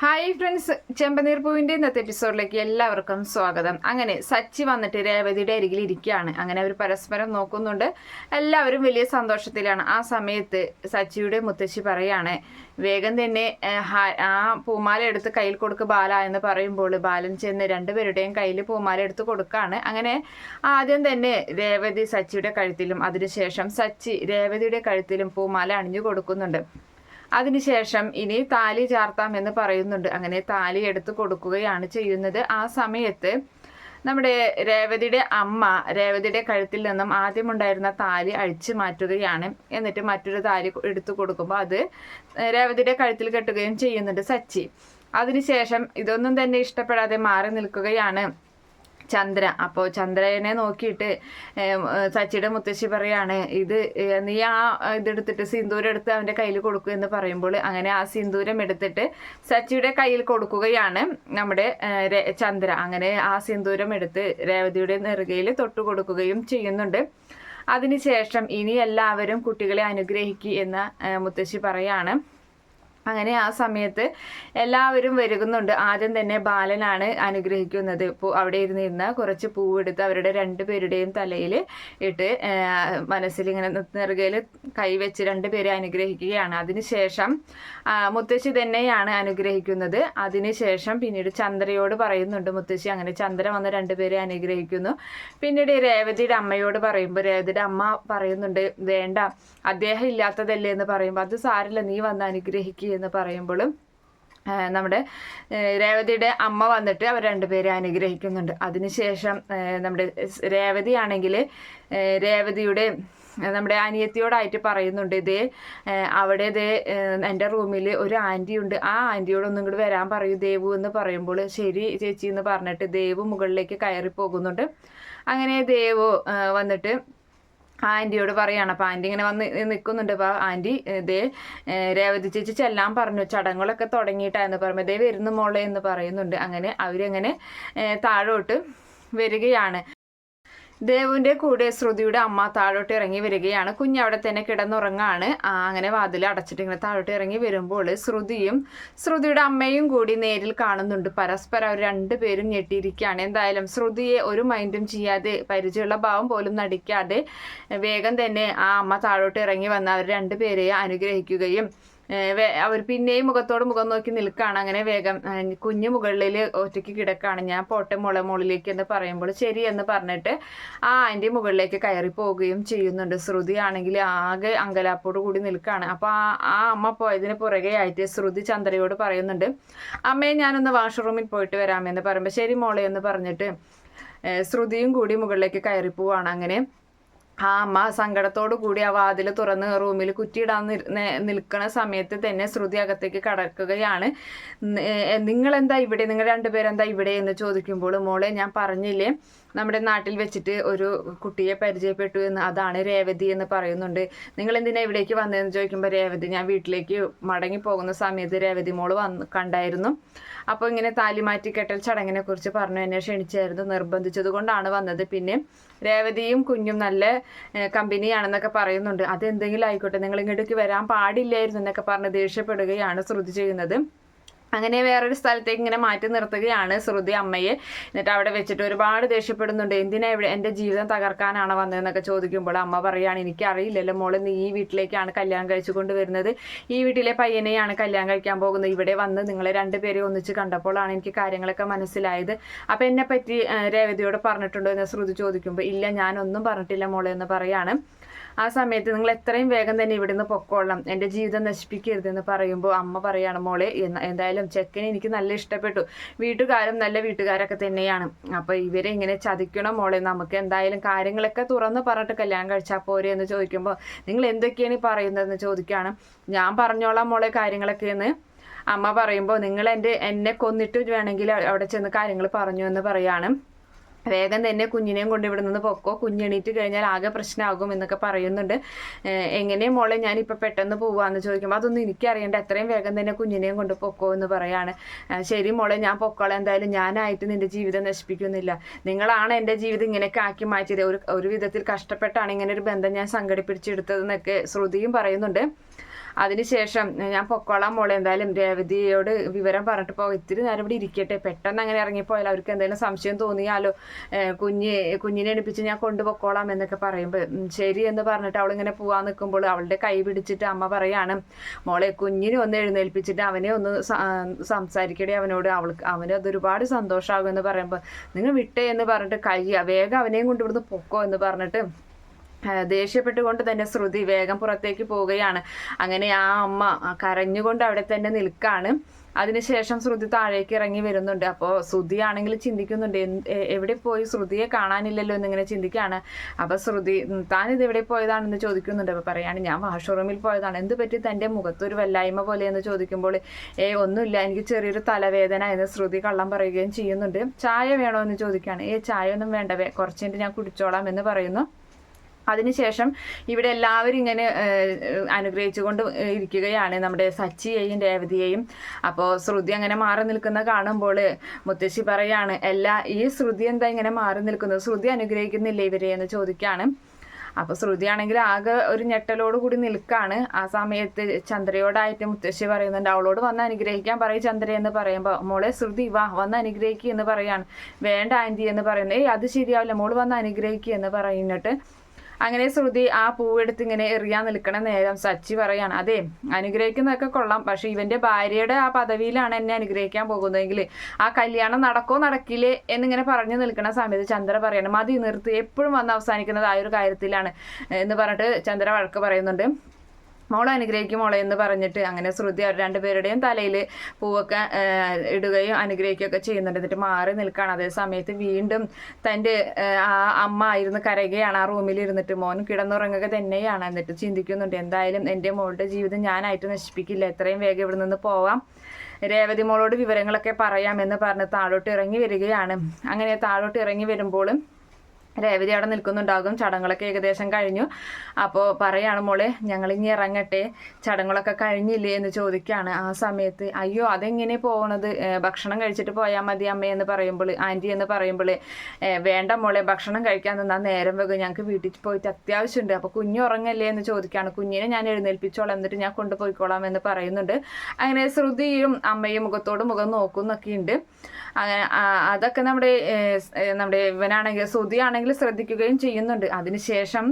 Hi friends, ചെമ്പനീർ പൂവിൻ്റെ ഇന്നത്തെ എപ്പിസോഡിലേക്ക് എല്ലാവർക്കും സ്വാഗതം. അങ്ങനെ സച്ചി വന്നിട്ട് രേവതിയുടെ അരികിൽ ഇരിക്കുകയാണ്. അങ്ങനെ അവർ പരസ്പരം നോക്കുന്നുണ്ട്. എല്ലാവരും വലിയ സന്തോഷത്തിലാണ്. ആ സമയത്ത് സച്ചിയുടെ മുത്തശ്ശി പറയാണ്, വേഗം തന്നെ ആ പൂമാല എടുത്ത് കയ്യിൽ കൊടുക്ക് ബാല എന്ന് പറയുമ്പോൾ ബാലൻ ചെന്ന് രണ്ടുപേരുടെയും കയ്യിൽ പൂമാല എടുത്ത് കൊടുക്കുകയാണ്. അങ്ങനെ ആദ്യം തന്നെ രേവതി സച്ചിയുടെ കഴുത്തിലും അതിനുശേഷം സച്ചി രേവതിയുടെ കഴുത്തിലും പൂമാല അണിഞ്ഞു കൊടുക്കുന്നുണ്ട്. അതിനുശേഷം ഇനി താലി ചാർത്താം എന്ന് പറയുന്നുണ്ട്. അങ്ങനെ താലി എടുത്ത് കൊടുക്കുകയാണ് ചെയ്യുന്നത്. ആ സമയത്ത് നമ്മുടെ രേവതിയുടെ അമ്മ രേവതിയുടെ കഴുത്തിൽ നിന്നും ആദ്യമുണ്ടായിരുന്ന താലി അഴിച്ചു മാറ്റുകയാണ്. എന്നിട്ട് മറ്റൊരു താലി എടുത്തു കൊടുക്കുമ്പോൾ അത് രേവതിയുടെ കഴുത്തിൽ കെട്ടുകയും ചെയ്യുന്നുണ്ട് സച്ചി. അതിനുശേഷം ഇതൊന്നും തന്നെ ഇഷ്ടപ്പെടാതെ മാറി നിൽക്കുകയാണ് ചന്ദ്ര. അപ്പോൾ ചന്ദ്രനെ നോക്കിയിട്ട് സച്ചിയുടെ മുത്തശ്ശി പറയാണ്, നീ ആ ഇതെടുത്തിട്ട് സിന്ദൂരം എടുത്ത് അവൻ്റെ കയ്യിൽ കൊടുക്കുക എന്ന് പറയുമ്പോൾ അങ്ങനെ ആ സിന്ദൂരം എടുത്തിട്ട് സച്ചിയുടെ കയ്യിൽ കൊടുക്കുകയാണ് നമ്മുടെ ചന്ദ്ര. അങ്ങനെ ആ സിന്ദൂരം എടുത്ത് രേവതിയുടെ നെറുകയിൽ തൊട്ടു കൊടുക്കുകയും ചെയ്യുന്നുണ്ട്. അതിനുശേഷം ഇനി എല്ലാവരും കുട്ടികളെ അനുഗ്രഹിക്കുക എന്ന് മുത്തശ്ശി പറയാണ്. അങ്ങനെ ആ സമയത്ത് എല്ലാവരും വരുന്നുണ്ട്. ആദ്യം തന്നെ ബാലനാണ് അനുഗ്രഹിക്കുന്നത്. അവിടെ ഇരുന്നിരുന്ന കുറച്ച് പൂവെടുത്ത് അവരുടെ രണ്ടുപേരുടെയും തലയിൽ ഇട്ട് മനസ്സിൽ ഇങ്ങനെ നെറുകയിൽ കൈവച്ച് രണ്ടുപേരെ അനുഗ്രഹിക്കുകയാണ്. അതിനുശേഷം മുത്തശ്ശി തന്നെയാണ് അനുഗ്രഹിക്കുന്നത്. അതിനുശേഷം പിന്നീട് ചന്ദ്രയോട് പറയുന്നുണ്ട് മുത്തശ്ശി. അങ്ങനെ ചന്ദ്ര വന്ന് രണ്ടുപേരെ അനുഗ്രഹിക്കുന്നു. പിന്നീട് രേവതിയുടെ അമ്മയോട് പറയുമ്പോൾ രേവതിയുടെ അമ്മ പറയുന്നുണ്ട്, വേണ്ട, അദ്ദേഹം ഇല്ലാത്തതല്ലേ എന്ന് പറയുമ്പോൾ അത് സാരില്ല, നീ വന്ന് അനുഗ്രഹിക്കുക എന്ന് പറയുമ്പോഴും നമ്മുടെ രേവതിയുടെ അമ്മ വന്നിട്ട് അവർ രണ്ടുപേരെ അനുഗ്രഹിക്കുന്നുണ്ട്. അതിനുശേഷം നമ്മുടെ രേവതി ആണെങ്കിൽ രേവതിയുടെ നമ്മുടെ അനിയത്തിയോടായിട്ട് പറയുന്നുണ്ട്, അവിടെ എൻ്റെ റൂമിൽ ഒരു ആൻറ്റി ഉണ്ട്, ആ ആൻറ്റിയോട് ഒന്നും കൂടി വരാൻ പറയൂ ദേവു എന്ന് പറയുമ്പോൾ ശരി ചേച്ചി എന്ന് പറഞ്ഞിട്ട് ദേവു മുകളിലേക്ക് കയറി പോകുന്നുണ്ട്. അങ്ങനെ ദേവു വന്നിട്ട് ആൻറ്റിയോട് പറയാണ്. അപ്പോൾ ആൻറ്റി ഇങ്ങനെ വന്ന് നിൽക്കുന്നുണ്ട്. അപ്പോൾ ആൻറ്റി രേവതി ചേച്ചി ചെല്ലാൻ പറഞ്ഞു, ചടങ്ങുകളൊക്കെ തുടങ്ങിയിട്ടാന്ന് പറയുമ്പോൾ വരുന്നു മോളെ എന്ന് പറയുന്നുണ്ട്. അങ്ങനെ അവരങ്ങനെ താഴോട്ട് വരികയാണ്. ദേവുവിൻ്റെ കൂടെ ശ്രുതിയുടെ അമ്മ താഴോട്ട് ഇറങ്ങി വരികയാണ്. കുഞ്ഞവിടെ തന്നെ കിടന്നുറങ്ങാണ്. അങ്ങനെ വാതിൽ അടച്ചിട്ട് ഇങ്ങനെ താഴോട്ട് ഇറങ്ങി വരുമ്പോൾ ശ്രുതിയും ശ്രുതിയുടെ അമ്മയും കൂടി നേരിൽ കാണുന്നുണ്ട്. പരസ്പരം അവർ രണ്ടുപേരും ഞെട്ടിയിരിക്കുകയാണ്. എന്തായാലും ശ്രുതിയെ ഒരു മൈൻഡും ചെയ്യാതെ, പരിചയമുള്ള ഭാവം പോലും നടിക്കാതെ വേഗം തന്നെ ആ അമ്മ താഴോട്ട് ഇറങ്ങി വന്ന് അവർ രണ്ടുപേരെയും അനുഗ്രഹിക്കുകയും അവർ പിന്നെയും മുഖത്തോട് മുഖം നോക്കി നിൽക്കുകയാണ്. അങ്ങനെ വേഗം കുഞ്ഞു മുകളിൽ ഒറ്റയ്ക്ക് കിടക്കുകയാണ്, ഞാൻ പോട്ടെ മുകളിലേക്ക് എന്ന് പറയുമ്പോൾ ശരി എന്ന് പറഞ്ഞിട്ട് ആ ആൻറ്റി മുകളിലേക്ക് കയറി പോവുകയും ചെയ്യുന്നുണ്ട്. ശ്രുതി ആണെങ്കിൽ ആകെ അങ്കലാപ്പോട് കൂടി നിൽക്കുകയാണ്. അപ്പോൾ ആ അമ്മ പോയതിന് പുറകെ ആയിട്ട് ശ്രുതി ചന്ദ്രയോട് പറയുന്നുണ്ട്, അമ്മയെ ഞാനൊന്ന് വാഷ്റൂമിൽ പോയിട്ട് വരാമെന്ന് പറയുമ്പോൾ ശരി മോളെ എന്ന് പറഞ്ഞിട്ട് ശ്രുതിയും കൂടി മുകളിലേക്ക് കയറി പോവാണ്. അങ്ങനെ ആ അമ്മ സങ്കടത്തോടു കൂടി ആ വാതിൽ തുറന്ന് റൂമിൽ കുറ്റിയിടാൻ നിൽക്കുന്ന സമയത്ത് തന്നെ ശ്രുതി അകത്തേക്ക് കടക്കുകയാണ്. നിങ്ങളെന്താ ഇവിടെ, നിങ്ങൾ രണ്ടുപേരെന്താ ഇവിടെ എന്ന് ചോദിക്കുമ്പോൾ മോളെ ഞാൻ പറഞ്ഞില്ലേ നമ്മുടെ നാട്ടിൽ വെച്ചിട്ട് ഒരു കുട്ടിയെ പരിചയപ്പെട്ടു എന്ന്, അതാണ് രേവതി എന്ന് പറയുന്നുണ്ട്. നിങ്ങൾ എന്തിനാ ഇവിടേക്ക് വന്നതെന്ന് ചോദിക്കുമ്പോൾ രേവതി, ഞാൻ വീട്ടിലേക്ക് മടങ്ങി പോകുന്ന സമയത്ത് രേവതി മോള് കണ്ടായിരുന്നു. അപ്പോൾ ഇങ്ങനെ താലിമാറ്റിക്കെട്ടൽ ചടങ്ങിനെ കുറിച്ച് പറഞ്ഞു, എന്നെ ക്ഷണിച്ചായിരുന്നു, നിർബന്ധിച്ചത് കൊണ്ടാണ് വന്നത്. പിന്നെ രേവതിയും കുഞ്ഞും നല്ല കമ്പനിയാണെന്നൊക്കെ പറയുന്നുണ്ട്. അതെന്തെങ്കിലും ആയിക്കോട്ടെ, നിങ്ങൾ ഇങ്ങോട്ടേക്ക് വരാൻ പാടില്ലായിരുന്നു എന്നൊക്കെ പറഞ്ഞ് ദേഷ്യപ്പെടുകയാണ് ശ്രുതി ചെയ്യുന്നത്. അങ്ങനെ വേറൊരു സ്ഥലത്തേക്ക് ഇങ്ങനെ മാറ്റി നിർത്തുകയാണ് ശ്രുതി അമ്മയെ. എന്നിട്ട് അവിടെ വെച്ചിട്ട് ഒരുപാട് ദേഷ്യപ്പെടുന്നുണ്ട്. എന്തിനാ ഇവിടെ എൻ്റെ ജീവിതം തകർക്കാനാണ് വന്നതെന്നൊക്കെ ചോദിക്കുമ്പോൾ അമ്മ പറയുകയാണ്, എനിക്കറിയില്ലല്ലോ മോളെ, നീ ഈ വീട്ടിലേക്കാണ് കല്യാണം കഴിച്ചു കൊണ്ടുവരുന്നത്, ഈ വീട്ടിലെ പയ്യനെയാണ് കല്യാണം കഴിക്കാൻ പോകുന്നത്. ഇവിടെ വന്ന് നിങ്ങളെ രണ്ടുപേരെ ഒന്നിച്ച് കണ്ടപ്പോഴാണ് എനിക്ക് കാര്യങ്ങളൊക്കെ മനസ്സിലായത്. അപ്പം എന്നെ പറ്റി രേവതിയോട് പറഞ്ഞിട്ടുണ്ടോ എന്ന് ശ്രുതി ചോദിക്കുമ്പോൾ ഇല്ല, ഞാനൊന്നും പറഞ്ഞിട്ടില്ല മോളെ എന്ന് പറയാണ്. ആ സമയത്ത് നിങ്ങൾ എത്രയും വേഗം തന്നെ ഇവിടുന്ന് പൊക്കോളണം, എൻ്റെ ജീവിതം നശിപ്പിക്കരുതെന്ന് പറയുമ്പോൾ അമ്മ പറയാണ്, മോളെ എന്തായാലും ചെക്കനെ എനിക്ക് നല്ല ഇഷ്ടപ്പെട്ടു, വീട്ടുകാരും നല്ല വീട്ടുകാരൊക്കെ തന്നെയാണ്, അപ്പോൾ ഇവരെ ഇങ്ങനെ ചതിക്കണം മോളെ, നമുക്ക് എന്തായാലും കാര്യങ്ങളൊക്കെ തുറന്ന് പറഞ്ഞിട്ട് കല്യാണം കഴിച്ചാൽ പോരെ എന്ന് ചോദിക്കുമ്പോൾ നിങ്ങൾ എന്തൊക്കെയാണ് ഈ പറയുന്നതെന്ന് ചോദിക്കുകയാണ്. ഞാൻ പറഞ്ഞോളാം മോളെ കാര്യങ്ങളൊക്കെ എന്ന് അമ്മ പറയുമ്പോൾ നിങ്ങൾ എന്നെ കൊന്നിട്ട് വേണമെങ്കിൽ അവിടെ ചെന്ന് കാര്യങ്ങൾ പറഞ്ഞു എന്ന് പറയാണ്. വേഗം തന്നെ കുഞ്ഞിനെയും കൊണ്ട് ഇവിടെ നിന്ന് പൊക്കോ, കുഞ്ഞെണീറ്റ് കഴിഞ്ഞാൽ ആകെ പ്രശ്നമാകും എന്നൊക്കെ പറയുന്നുണ്ട്. എങ്ങനെ മോളെ ഞാനിപ്പോൾ പെട്ടെന്ന് പോവാന്ന് ചോദിക്കുമ്പോൾ അതൊന്നും എനിക്കറിയണ്ട, എത്രയും വേഗം തന്നെ കുഞ്ഞിനെയും കൊണ്ട് പൊക്കോ എന്ന് പറയാണ്. ശരി മോളെ, ഞാൻ പൊക്കോളാം, എന്തായാലും ഞാനായിട്ട് നിൻ്റെ ജീവിതം നശിപ്പിക്കുന്നില്ല, നിങ്ങളാണ് എൻ്റെ ജീവിതം ഇങ്ങനെയൊക്കെ ആക്കി മാറ്റിയത്, ഒരു വിധത്തിൽ കഷ്ടപ്പെട്ടാണ് ഇങ്ങനെ ഒരു ബന്ധം ഞാൻ സംഘടിപ്പിച്ചെടുത്തതെന്നൊക്കെ ശ്രുതിയും പറയുന്നുണ്ട്. അതിനുശേഷം ഞാൻ പൊക്കോളാം മോളെ, എന്തായാലും രേവതിയോട് വിവരം പറഞ്ഞിട്ട് പോകാം, ഇത്തിരി നേരം ഇവിടെ ഇരിക്കട്ടെ, പെട്ടെന്ന് അങ്ങനെ ഇറങ്ങിപ്പോയാൽ അവർക്ക് എന്തെങ്കിലും സംശയം തോന്നിയാലോ, കുഞ്ഞിനെ എണിപ്പിച്ച് ഞാൻ കൊണ്ടുപോയിക്കോളാം എന്നൊക്കെ പറയുമ്പോൾ ശരി എന്ന് പറഞ്ഞിട്ട് അവളിങ്ങനെ പോവാൻ നിൽക്കുമ്പോൾ അവളുടെ കൈ പിടിച്ചിട്ട് അമ്മ പറയാണ്, മോളെ കുഞ്ഞിനെ ഒന്ന് എഴുന്നേൽപ്പിച്ചിട്ട് അവനെ ഒന്ന് സംസാരിക്കടേ അവനോട്, അവന് അതൊരുപാട് സന്തോഷമാകും എന്ന് പറയുമ്പോൾ നിങ്ങൾ വിട്ടേ എന്ന് പറഞ്ഞിട്ട് വേഗം അവനെയും കൊണ്ട് ഇവിടുന്ന് പൊക്കോ എന്ന് പറഞ്ഞിട്ട് ദേഷ്യപ്പെട്ടുകൊണ്ട് തന്നെ ശ്രുതി വേഗം പുറത്തേക്ക് പോവുകയാണ്. അങ്ങനെ ആ അമ്മ കരഞ്ഞുകൊണ്ട് അവിടെ തന്നെ നിൽക്കാണ്. അതിനുശേഷം ശ്രുതി താഴേക്ക് ഇറങ്ങി വരുന്നുണ്ട്. അപ്പോൾ ശ്രുതി ആണെങ്കിൽ ചിന്തിക്കുന്നുണ്ട്, എവിടെ പോയി, ശ്രുതിയെ കാണാനില്ലല്ലോ എന്നിങ്ങനെ ചിന്തിക്കുകയാണ്. അപ്പോൾ ശ്രുതി താനിത് എവിടെ പോയതാണെന്ന് ചോദിക്കുന്നുണ്ട്. അപ്പോൾ പറയാണ്, ഞാൻ വാഷ്റൂമിൽ പോയതാണ്. എന്ത് പറ്റി തൻ്റെ മുഖത്തൊരു വല്ലായ്മ പോലെ എന്ന് ചോദിക്കുമ്പോൾ ഒന്നുമില്ല, എനിക്ക് ചെറിയൊരു തലവേദന എന്ന് ശ്രുതി കള്ളം പറയുകയും ചെയ്യുന്നുണ്ട്. ചായ വേണോ എന്ന് ചോദിക്കുകയാണ്. ചായ ഒന്നും വേണ്ട, കുറച്ചിട്ട് ഞാൻ കുടിച്ചോളാം എന്ന് പറയുന്നു. അതിനുശേഷം ഇവിടെ എല്ലാവരും ഇങ്ങനെ അനുഗ്രഹിച്ചുകൊണ്ട് ഇരിക്കുകയാണ്, നമ്മുടെ സച്ചിയെയും രേവതിയെയും. അപ്പോൾ ശ്രുതി അങ്ങനെ മാറി നിൽക്കുന്ന കാണുമ്പോൾ മുത്തശ്ശി പറയാണ്, ഈ ശ്രുതി എന്താ ഇങ്ങനെ മാറി നിൽക്കുന്നത്, ശ്രുതി അനുഗ്രഹിക്കുന്നില്ലേ ഇവരെ എന്ന് ചോദിക്കുകയാണ്. അപ്പോൾ ശ്രുതിയാണെങ്കിൽ ആകെ ഒരു ഞെട്ടലോട് കൂടി നിൽക്കാണ്. ആ സമയത്ത് ചന്ദ്രയോടായിട്ട് മുത്തശ്ശി പറയുന്നുണ്ട്, അവളോട് വന്ന് അനുഗ്രഹിക്കാൻ പറയും ചന്ദ്ര എന്ന് പറയുമ്പോൾ, മോളെ ശ്രുതി വാ വന്ന് അനുഗ്രഹിക്കുക എന്ന് പറയാണ്. വേണ്ട ആൻറ്റി എന്ന് പറയുന്നത്, അത് ശരിയാവില്ല, മോള് വന്ന് അനുഗ്രഹിക്കുക എന്ന് പറയുന്നിട്ട് അങ്ങനെ ശ്രുതി ആ പൂവെടുത്ത് ഇങ്ങനെ എറിയാൻ നിൽക്കണ നേരം സച്ചി പറയാണ്, അതെ അനുഗ്രഹിക്കുന്നതൊക്കെ കൊള്ളാം, പക്ഷെ ഇവന്റെ ഭാര്യയുടെ ആ പദവിയിലാണ് എന്നെ അനുഗ്രഹിക്കാൻ പോകുന്നതെങ്കിൽ ആ കല്യാണം നടക്കോ നടക്കില്ലേ എന്നിങ്ങനെ പറഞ്ഞു നിൽക്കുന്ന സമയത്ത് ചന്ദ്ര പറയണം, മതി നിർത്തി, എപ്പോഴും വന്ന് അവസാനിക്കുന്നത് ആ ഒരു കാര്യത്തിലാണ് എന്ന് പറഞ്ഞിട്ട് ചന്ദ്ര വഴക്ക് പറയുന്നുണ്ട്. മോളെ അനുഗ്രഹിക്കും മോളെ എന്ന് പറഞ്ഞിട്ട് അങ്ങനെ ശ്രുതി അവർ രണ്ടുപേരുടെയും തലയിൽ പൂവൊക്കെ ഇടുകയും അനുഗ്രഹിക്കുകയൊക്കെ ചെയ്യുന്നുണ്ട്. എന്നിട്ട് മാറി നിൽക്കുകയാണ്. അതേ സമയത്ത് വീണ്ടും തൻ്റെ ആ അമ്മ ഇരുന്ന് കരയുകയാണ് ആ റൂമിൽ ഇരുന്നിട്ട്. മോൻ കിടന്നുറങ്ങുക തന്നെയാണ്. എന്നിട്ട് ചിന്തിക്കുന്നുണ്ട്, എന്തായാലും എൻ്റെ മോളുടെ ജീവിതം ഞാനായിട്ട് നശിപ്പിക്കില്ല, എത്രയും വേഗം ഇവിടെ നിന്ന് പോവാം, രേവതി മോളോട് വിവരങ്ങളൊക്കെ പറയാമെന്ന് പറഞ്ഞ് താഴോട്ട് ഇറങ്ങി വരികയാണ്. അങ്ങനെ താഴോട്ട് ഇറങ്ങി വരുമ്പോഴും രേവതി അവിടെ നിൽക്കുന്നുണ്ടാകും. ചടങ്ങുകളൊക്കെ ഏകദേശം കഴിഞ്ഞു. അപ്പോൾ പറയാണ്, മോളെ ഞങ്ങളിനി ഇറങ്ങട്ടെ, ചടങ്ങുകളൊക്കെ കഴിഞ്ഞില്ലേ എന്ന് ചോദിക്കുകയാണ്. ആ സമയത്ത് അയ്യോ അതെങ്ങനെ പോകണത്, ഭക്ഷണം കഴിച്ചിട്ട് പോയാൽ മതി അമ്മ എന്ന് പറയുമ്പോൾ, ആൻറ്റി എന്ന് പറയുമ്പോൾ, വേണ്ട മോളെ ഭക്ഷണം കഴിക്കാൻ നിന്നാൽ നേരം വെക്കും, ഞങ്ങൾക്ക് വീട്ടിൽ പോയിട്ട് അത്യാവശ്യമുണ്ട്, അപ്പോൾ കുഞ്ഞ് ഉറങ്ങല്ലേ എന്ന് ചോദിക്കുകയാണ്. കുഞ്ഞിനെ ഞാൻ എഴുന്നേൽപ്പിച്ചോളാം, എന്നിട്ട് ഞാൻ കൊണ്ടുപോയിക്കോളാം എന്ന് പറയുന്നുണ്ട്. അങ്ങനെ ശ്രുതിയും അമ്മയും മുഖത്തോട് മുഖം നോക്കുന്നൊക്കെ ഉണ്ട്. അതൊക്കെ നമ്മുടെ ഇവനാണെങ്കിൽ ശ്രുതിയാണെങ്കിൽ ശ്രദ്ധിക്കുകയും ചെയ്യുന്നുണ്ട്. അതിനുശേഷം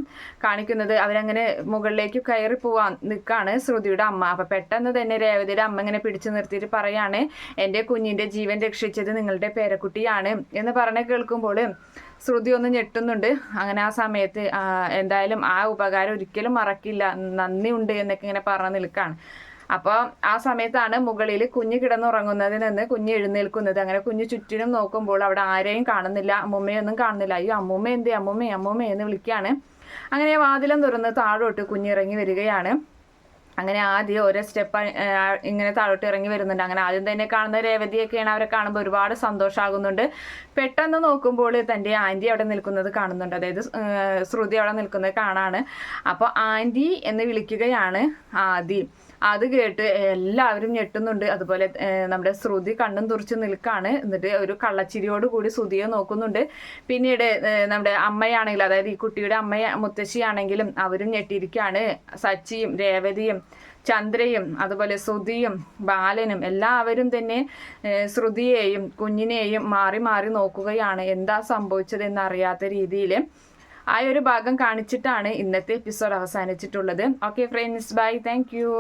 കാണിക്കുന്നത് അവരങ്ങനെ മുകളിലേക്ക് കയറി പോവാൻ നിൽക്കാണ് ശ്രുതിയുടെ അമ്മ. അപ്പൊ പെട്ടെന്ന് തന്നെ രേവതിയുടെ അമ്മ ഇങ്ങനെ പിടിച്ചു നിർത്തിയിട്ട് പറയാണ്, എൻ്റെ കുഞ്ഞിന്റെ ജീവൻ രക്ഷിച്ചത് നിങ്ങളുടെ പേരക്കുട്ടിയാണ് എന്ന് പറഞ്ഞ് കേൾക്കുമ്പോൾ ശ്രുതി ഒന്ന് ഞെട്ടുന്നുണ്ട്. അങ്ങനെ ആ സമയത്ത് എന്തായാലും ആ ഉപകാരം ഒരിക്കലും മറക്കില്ല, നന്ദി ഉണ്ട് എന്നൊക്കെ ഇങ്ങനെ പറഞ്ഞു നിൽക്കാണ്. അപ്പോൾ ആ സമയത്താണ് മുകളിൽ കുഞ്ഞ് കിടന്നുറങ്ങുന്നതിൽ നിന്ന് കുഞ്ഞ് എഴുന്നേൽക്കുന്നത്. അങ്ങനെ കുഞ്ഞ് ചുറ്റിനും നോക്കുമ്പോൾ അവിടെ ആരെയും കാണുന്നില്ല, അമ്മൂമ്മയൊന്നും കാണുന്നില്ല. അയ്യോ അമ്മൂമ്മ എന്തേ, അമ്മൂമ്മ എന്ന് വിളിക്കുകയാണ്. അങ്ങനെ വാതിലും തുറന്ന് താഴോട്ട് കുഞ്ഞിറങ്ങി വരികയാണ്. അങ്ങനെ ആദ്യം ഓരോ സ്റ്റെപ്പ് ഇങ്ങനെ താഴോട്ട് ഇറങ്ങി വരുന്നുണ്ട്. അങ്ങനെ ആദ്യം തന്നെ കാണുന്ന രേവതിയൊക്കെയാണ്. അവരെ കാണുമ്പോൾ ഒരുപാട് സന്തോഷമാകുന്നുണ്ട്. പെട്ടെന്ന് നോക്കുമ്പോൾ തൻ്റെ ആൻറ്റി അവിടെ നിൽക്കുന്നത് കാണുന്നുണ്ട്, അതായത് ശ്രുതി അവിടെ നിൽക്കുന്നത് കാണാണ്. അപ്പോൾ ആൻറ്റി എന്ന് വിളിക്കുകയാണ് ആദ്യം. അത് കേട്ട് എല്ലാവരും ഞെട്ടുന്നുണ്ട്. അതുപോലെ നമ്മുടെ ശ്രുതി കണ്ണും തുറച്ച് നിൽക്കാണ്. എന്നിട്ട് ഒരു കള്ളച്ചിരിയോട് കൂടി ശ്രുതിയെ നോക്കുന്നുണ്ട്. പിന്നീട് നമ്മുടെ അമ്മയാണെങ്കിലും, അതായത് ഈ കുട്ടിയുടെ മുത്തശ്ശിയാണെങ്കിലും അവരും ഞെട്ടിയിരിക്കുകയാണ്. സച്ചിയും രേവതിയും ചന്ദ്രയും അതുപോലെ ശ്രുതിയും ബാലനും എല്ലാവരും തന്നെ ശ്രുതിയെയും കുഞ്ഞിനെയും മാറി മാറി നോക്കുകയാണ്. എന്താ സംഭവിച്ചതെന്ന് അറിയാത്ത രീതിയിൽ ആ ഒരു ഭാഗം കാണിച്ചിട്ടാണ് ഇന്നത്തെ എപ്പിസോഡ് അവസാനിച്ചിട്ടുള്ളത്. Okay friends, bye, thank U.